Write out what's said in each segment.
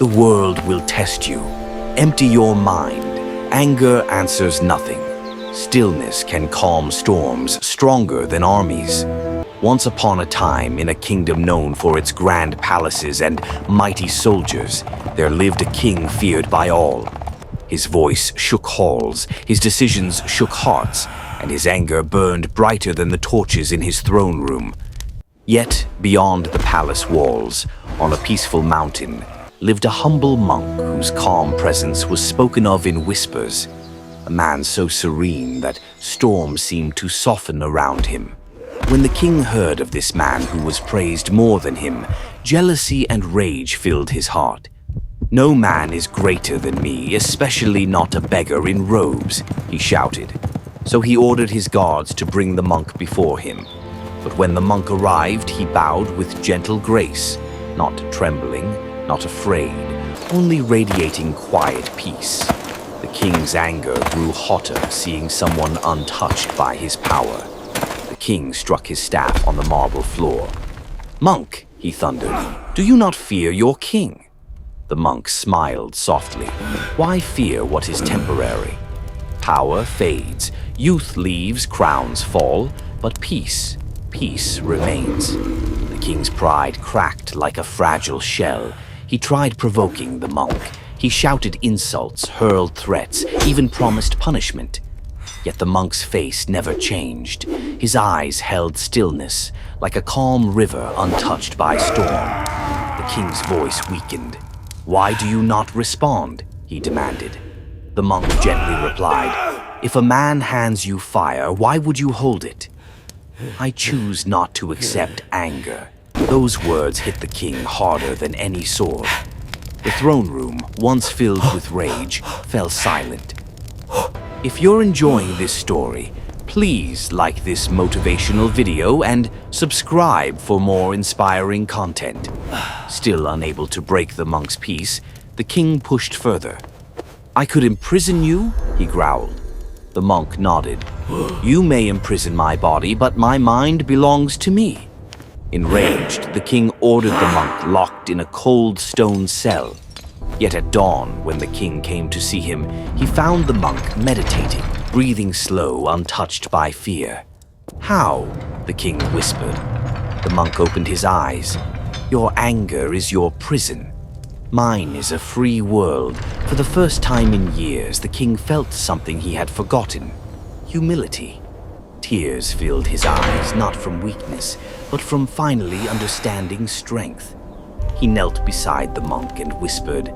The world will test you. Empty your mind. Anger answers nothing. Stillness can calm storms stronger than armies. Once upon a time, in a kingdom known for its grand palaces and mighty soldiers, there lived a king feared by all. His voice shook halls, his decisions shook hearts, and his anger burned brighter than the torches in his throne room. Yet, beyond the palace walls, on a peaceful mountain, lived a humble monk whose calm presence was spoken of in whispers, a man so serene that storms seemed to soften around him. When the king heard of this man who was praised more than him, jealousy and rage filled his heart. "No man is greater than me, especially not a beggar in robes," he shouted. So he ordered his guards to bring the monk before him. But when the monk arrived, he bowed with gentle grace, not trembling, not afraid, only radiating quiet peace. The king's anger grew hotter, seeing someone untouched by his power. The king struck his staff on the marble floor. "Monk," he thundered, "do you not fear your king?" The monk smiled softly. "Why fear what is temporary? Power fades, youth leaves, crowns fall, but peace remains." The king's pride cracked like a fragile shell. He tried provoking the monk. He shouted insults, hurled threats, even promised punishment. Yet the monk's face never changed. His eyes held stillness, like a calm river untouched by storm. The king's voice weakened. "Why do you not respond?" he demanded. The monk gently replied, "If a man hands you fire, why would you hold it?" "I choose not to accept anger." Those words hit the king harder than any sword. The throne room, once filled with rage, fell silent. If you're enjoying this story, please like this motivational video and subscribe for more inspiring content. Still unable to break the monk's peace, the king pushed further. "I could imprison you?" he growled. The monk nodded. "You may imprison my body, but my mind belongs to me." Enraged, the king ordered the monk locked in a cold stone cell. Yet at dawn, when the king came to see him, he found the monk meditating, breathing slow, untouched by fear. "How?" the king whispered. The monk opened his eyes. "Your anger is your prison. Mine is a free world." For the first time in years, the king felt something he had forgotten: humility. Tears filled his eyes, not from weakness, but from finally understanding strength. He knelt beside the monk and whispered,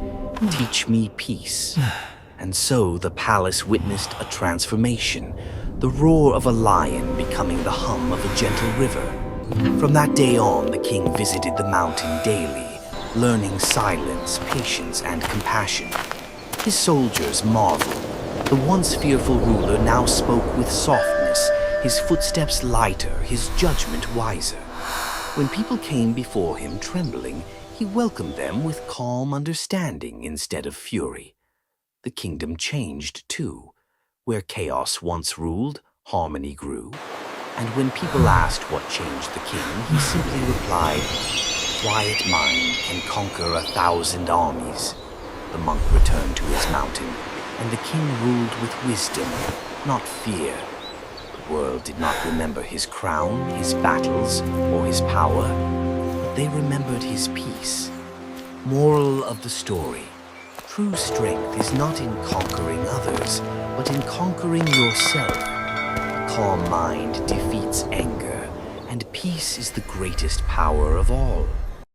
"Teach me peace." And so the palace witnessed a transformation, the roar of a lion becoming the hum of a gentle river. From that day on, the king visited the mountain daily, learning silence, patience, and compassion. His soldiers marveled. The once fearful ruler now spoke with softness, his footsteps lighter, his judgment wiser. When people came before him trembling, he welcomed them with calm understanding instead of fury. The kingdom changed, too. Where chaos once ruled, harmony grew. And when people asked what changed the king, he simply replied, "Quiet mind can conquer 1,000 armies." The monk returned to his mountain, and the king ruled with wisdom, not fear. The world did not remember his crown, his battles, or his power. They remembered his peace. Moral of the story: true strength is not in conquering others, but in conquering yourself. A calm mind defeats anger, and peace is the greatest power of all.